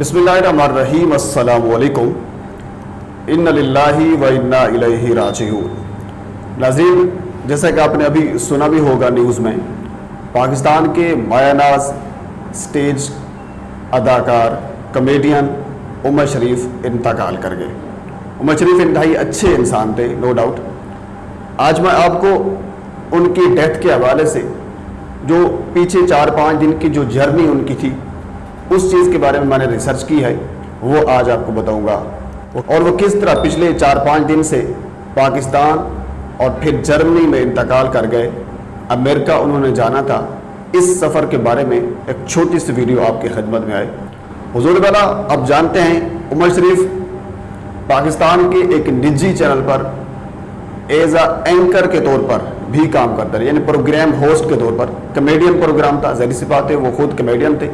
बिस्मिल्लाहिर्रहमानिर्रहीम अस्सलामु अलैकुम इन्ना लिल्लाहि व इन्ना इलैहि राजिऊन। नाज़रीन, जैसा कि आपने अभी सुना भी होगा न्यूज़ में, पाकिस्तान के मायानाज स्टेज अदाकार कॉमेडियन उमर शरीफ इंतकाल कर गए। उमर शरीफ इंतहाई अच्छे इंसान थे, नो डाउट। आज मैं आपको उनकी डेथ के हवाले से जो पीछे 4-5 दिन की जो जर्नी उनकी थी, उस चीज़ के बारे में मैंने रिसर्च की है, वो आज आपको बताऊंगा। और वो किस तरह पिछले 4-5 दिन से पाकिस्तान और फिर जर्मनी में इंतकाल कर गए, अमेरिका उन्होंने जाना था। इस सफ़र के बारे में एक छोटी सी वीडियो आपकी खिदमत में आए। हुजूर वाला, अब जानते हैं उमर शरीफ पाकिस्तान के एक निजी चैनल पर एज अ एंकर के तौर पर भी काम करते रहे, यानी प्रोग्राम होस्ट के तौर पर। कॉमेडियन प्रोग्राम था, ज़ाहिर सी बात है वो खुद कॉमेडियन थे।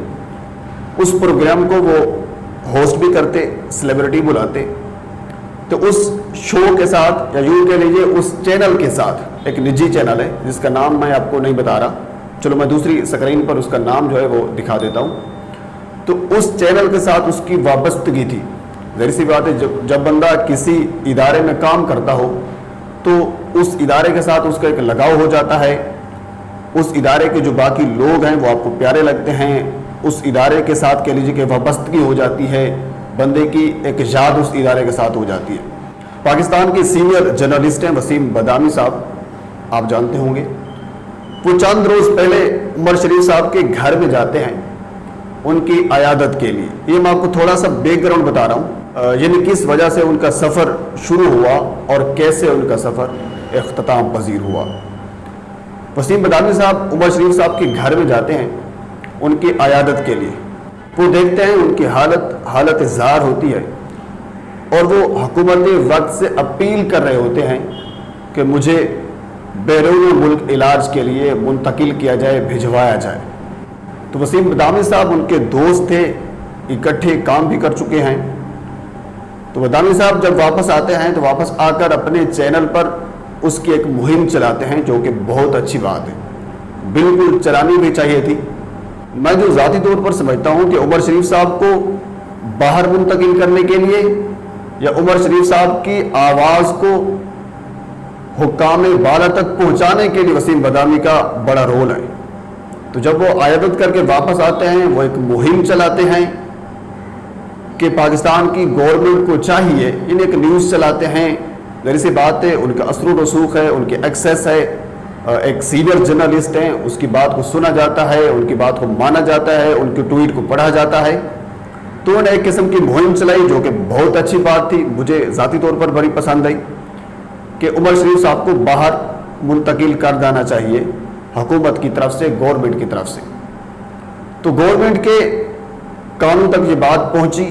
उस प्रोग्राम को वो होस्ट भी करते, सेलिब्रिटी बुलाते। तो उस शो के साथ, या यूँ कह लीजिए उस चैनल के साथ, एक निजी चैनल है जिसका नाम मैं आपको नहीं बता रहा, चलो मैं दूसरी स्क्रीन पर उसका नाम जो है वो दिखा देता हूँ। तो उस चैनल के साथ उसकी वाबस्तगी थी। ज़ाहिर सी बात है, जब बंदा किसी इदारे में काम करता हो तो उस इदारे के साथ उसका एक लगाव हो जाता है। उस इदारे के जो बाकी लोग हैं वो आपको प्यारे लगते हैं, उस इदारे के साथ कह लीजिए कि वाबस्तगी हो जाती है, बंदे की एक याद उस इदारे के साथ हो जाती है। पाकिस्तान के सीनियर जर्नलिस्ट हैं वसीम बदामी साहब, आप जानते होंगे। वो चंद रोज़ पहले उमर शरीफ साहब के घर में जाते हैं उनकी अयादत के लिए। ये मैं आपको थोड़ा सा बैकग्राउंड बता रहा हूँ, यानी किस वजह से उनका सफ़र शुरू हुआ और कैसे उनका सफ़र इख्तिताम पजीर हुआ। वसीम बदामी साहब उमर शरीफ साहब के घर में जाते हैं उनकी अयादत के लिए। वो देखते हैं उनकी हालत ज़ार होती है और वो हुकूमत वक्त से अपील कर रहे होते हैं कि मुझे बैरून मुल्क इलाज के लिए मुंतकिल किया जाए, भिजवाया जाए। तो वसीम बदामी साहब उनके दोस्त थे, इकट्ठे काम भी कर चुके हैं। तो बदामी साहब जब वापस आते हैं तो वापस आकर अपने चैनल पर उसकी एक मुहिम चलाते हैं, जो कि बहुत अच्छी बात है, बिल्कुल चलानी भी चाहिए थी। मैं जो ज़ाती तौर पर समझता हूँ कि उमर शरीफ साहब को बाहर मुंतकिल करने के लिए या उमर शरीफ साहब की आवाज़ को हुक्काम बाला तक पहुँचाने के लिए वसीम बदामी का बड़ा रोल है। तो जब वो आयादत करके वापस आते हैं, वो एक मुहिम चलाते हैं कि पाकिस्तान की गवर्नमेंट को चाहिए, इन्हें एक न्यूज़ चलाते हैं। ज़ाहिर सी बात है उनका असर व रसूख है, उनकी एक्सेस है, एक सीनियर जर्नलिस्ट हैं, उसकी बात को सुना जाता है, उनकी बात को माना जाता है, उनके ट्वीट को पढ़ा जाता है। तो उन्होंने एक किस्म की मुहिम चलाई जो कि बहुत अच्छी बात थी, मुझे ज़ाती तौर पर बड़ी पसंद आई कि उमर शरीफ साहब को बाहर मुंतकिल कर देना चाहिए हुकूमत की तरफ से, गवर्नमेंट की तरफ से। तो गवर्नमेंट के कानून तक ये बात पहुँची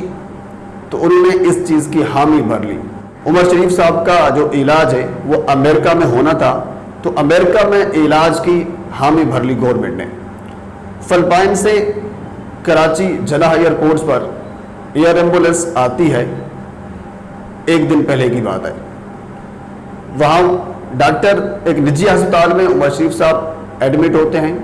तो उन्होंने इस चीज़ की हामी भर ली। उमर शरीफ साहब का जो इलाज है वो अमेरिका में होना था, तो अमेरिका में इलाज की हामी भर ली गवर्नमेंट ने। फिलिपाइन से कराची जनाह एयरपोर्ट्स पर एयर एम्बुलेंस आती है, एक दिन पहले की बात है। वहाँ डॉक्टर एक निजी अस्पताल में उमर शरीफ साहब एडमिट होते हैं।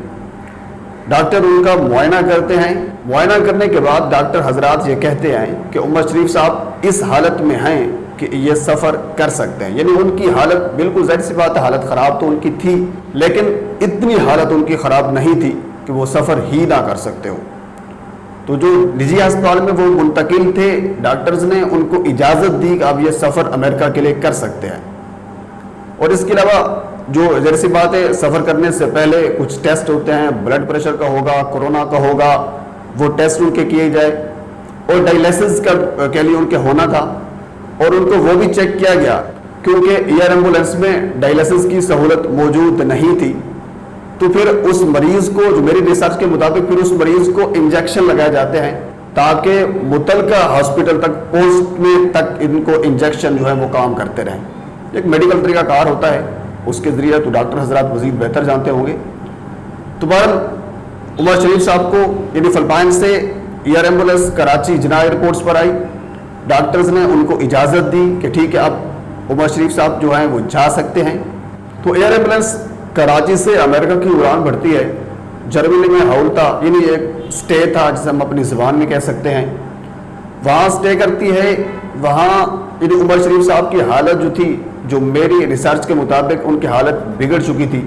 डॉक्टर उनका मुआयना करते हैं। मुआयना करने के बाद डॉक्टर हजरात ये कहते हैं कि उमर शरीफ साहब इस हालत में हैं कि ये सफ़र कर सकते हैं। यानी उनकी हालत बिल्कुल, ज़ाहिर सी बात है हालत ख़राब तो उनकी थी, लेकिन इतनी हालत उनकी ख़राब नहीं थी कि वो सफ़र ही ना कर सकते हो। तो जो निजी अस्पताल में वो मुंतकिल थे, डॉक्टर्स ने उनको इजाज़त दी कि आप ये सफ़र अमेरिका के लिए कर सकते हैं। और इसके अलावा जो ज़ाहिर सी बात है सफ़र करने से पहले कुछ टेस्ट होते हैं, ब्लड प्रेशर का होगा, कोरोना का होगा, वो टेस्ट उनके किए जाए। और डायलिसिस का के लिए उनके होना था और उनको वो भी चेक किया गया, क्योंकि एयर एम्बुलेंस में डायलिसिस की सहूलत मौजूद नहीं थी। तो फिर उस मरीज़ को, जो मेरी रिसर्च के मुताबिक, फिर उस मरीज़ को इंजेक्शन लगाए जाते हैं ताकि मुतलका हॉस्पिटल तक पहुँचने तक इनको इंजेक्शन जो है वो काम करते रहें। एक मेडिकल तरीका कार होता है, उसके ज़रिए तो डॉक्टर हजरात मज़ीद बेहतर जानते होंगे। तो बहरहाल उमर शरीफ साहब को यानी फिलिपाइन से एयर एम्बुलेंस कराची जनाह एयरपोर्ट्स पर आई। डॉक्टर्स ने उनको इजाज़त दी कि ठीक है अब उमर शरीफ साहब जो हैं वो जा सकते हैं। तो एयर एम्बुलेंस कराची से अमेरिका की उड़ान भरती है। जर्मनी में हाउल था, यानी एक स्टे था जिसे हम अपनी ज़बान में कह सकते हैं। وہاں سٹے کرتی ہے. وہاں یعنی عمر شریف صاحب کی حالت جو تھی، جو میری ریسرچ کے مطابق ان کی حالت بگڑ چکی تھی،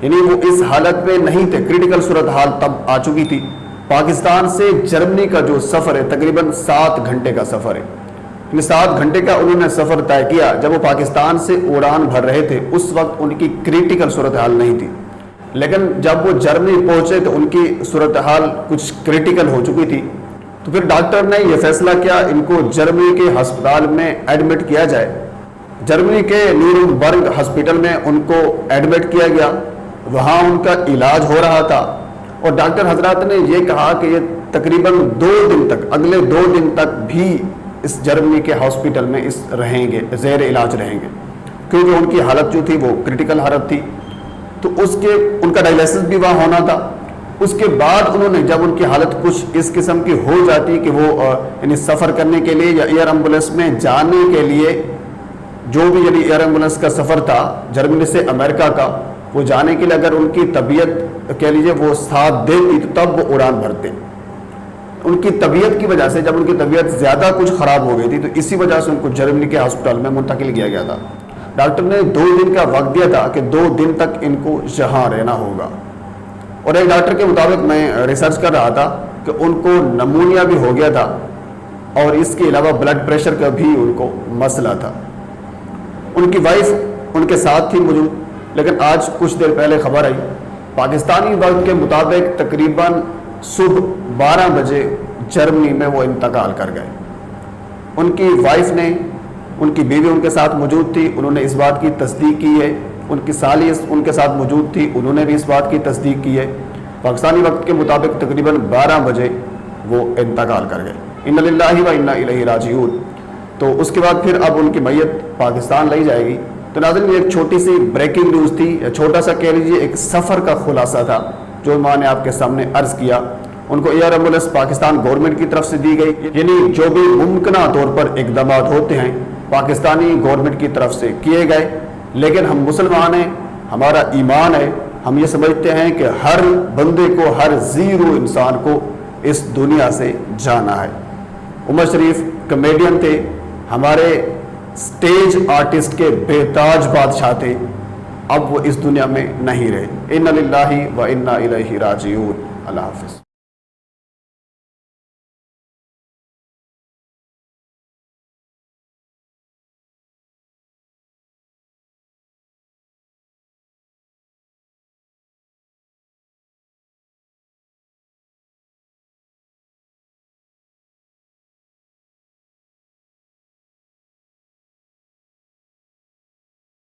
یعنی وہ اس حالت میں نہیں تھے، کریٹیکل صورتحال تب آ چکی تھی. پاکستان سے جرمنی کا جو سفر ہے تقریباً 7 گھنٹے کا سفر ہے. 7 گھنٹے کا انہوں نے سفر طے کیا. جب وہ پاکستان سے اڑان بھر رہے تھے اس وقت ان کی کریٹیکل صورتحال نہیں تھی، لیکن جب وہ جرمنی پہنچے تو ان کی صورتحال کچھ کریٹیکل ہو چکی تھی. تو پھر ڈاکٹر نے یہ فیصلہ کیا ان کو جرمنی کے ہسپتال میں ایڈمٹ کیا جائے. جرمنی کے نیورنبرگ ہسپتال میں ان کو ایڈمٹ کیا گیا. وہاں ان کا علاج ہو رہا تھا اور ڈاکٹر حضرات نے یہ کہا کہ یہ تقریباً 2 دن تک، اگلے 2 دن تک بھی اس جرمنی کے ہاسپٹل میں رہیں گے، زیر علاج رہیں گے، کیونکہ ان کی حالت جو تھی وہ کریٹیکل حالت تھی. تو ان کا ڈائلیسس بھی وہاں ہونا تھا. اس کے بعد انہوں نے جب ان کی حالت کچھ اس قسم کی ہو جاتی کہ وہ یعنی سفر کرنے کے لیے یا ایئر ایمبولینس میں جانے کے لیے، جو بھی یعنی ایئر ایمبولینس کا سفر تھا جرمنی سے امریکہ کا، وہ جانے کے لیے اگر ان کی طبیعت کہہ لیجیے وہ ساتھ دیتی تو تب وہ اڑان بھرتے. ان کی طبیعت کی وجہ سے، جب ان کی طبیعت زیادہ کچھ خراب ہو گئی تھی تو اسی وجہ سے ان کو جرمنی کے ہسپتال میں منتقل کیا گیا تھا. ڈاکٹر نے 2 دن کا وقت دیا تھا کہ 2 دن تک ان کو یہاں رہنا ہوگا. اور ایک ڈاکٹر کے مطابق میں ریسرچ کر رہا تھا کہ ان کو نمونیا بھی ہو گیا تھا اور اس کے علاوہ بلڈ پریشر کا بھی ان کو مسئلہ تھا. ان کی وائف ان کے ساتھ تھی موجود، لیکن آج کچھ دیر پہلے خبر آئی پاکستانی وقت کے مطابق تقریباً صبح 12 بجے جرمنی میں وہ انتقال کر گئے. ان کی وائف نے، ان کی بیوی ان کے ساتھ موجود تھی، انہوں نے اس بات کی تصدیق کی ہے. ان کی سالی ان کے ساتھ موجود تھی، انہوں نے بھی اس بات کی تصدیق کی ہے. پاکستانی وقت کے مطابق تقریباً 12 بجے وہ انتقال کر گئے. انا للہ و انا الیہ راجعون. تو اس کے بعد پھر اب ان کی میت پاکستان لائی جائے گی. تو ناظرین، یہ ایک چھوٹی سی بریکنگ نیوز تھی، یا چھوٹا سا کہہ لیجیے ایک سفر کا خلاصہ تھا جو میں نے آپ کے سامنے عرض کیا. ان کو ایئر ایمبولینس پاکستان گورنمنٹ کی طرف سے دی گئی، یعنی جو بھی ممکنہ طور پر اقدامات ہوتے ہیں پاکستانی گورنمنٹ کی طرف سے کیے گئے. لیکن ہم مسلمان ہیں، ہمارا ایمان ہے، ہم یہ سمجھتے ہیں کہ ہر بندے کو، ہر زیرو انسان کو اس دنیا سے جانا ہے. عمر شریف کمیڈین تھے، ہمارے سٹیج آرٹسٹ کے بے تاج بادشاہ تھے، اب وہ اس دنیا میں نہیں رہے. انا للہ و انا الیہ راجعون. اللہ حافظ.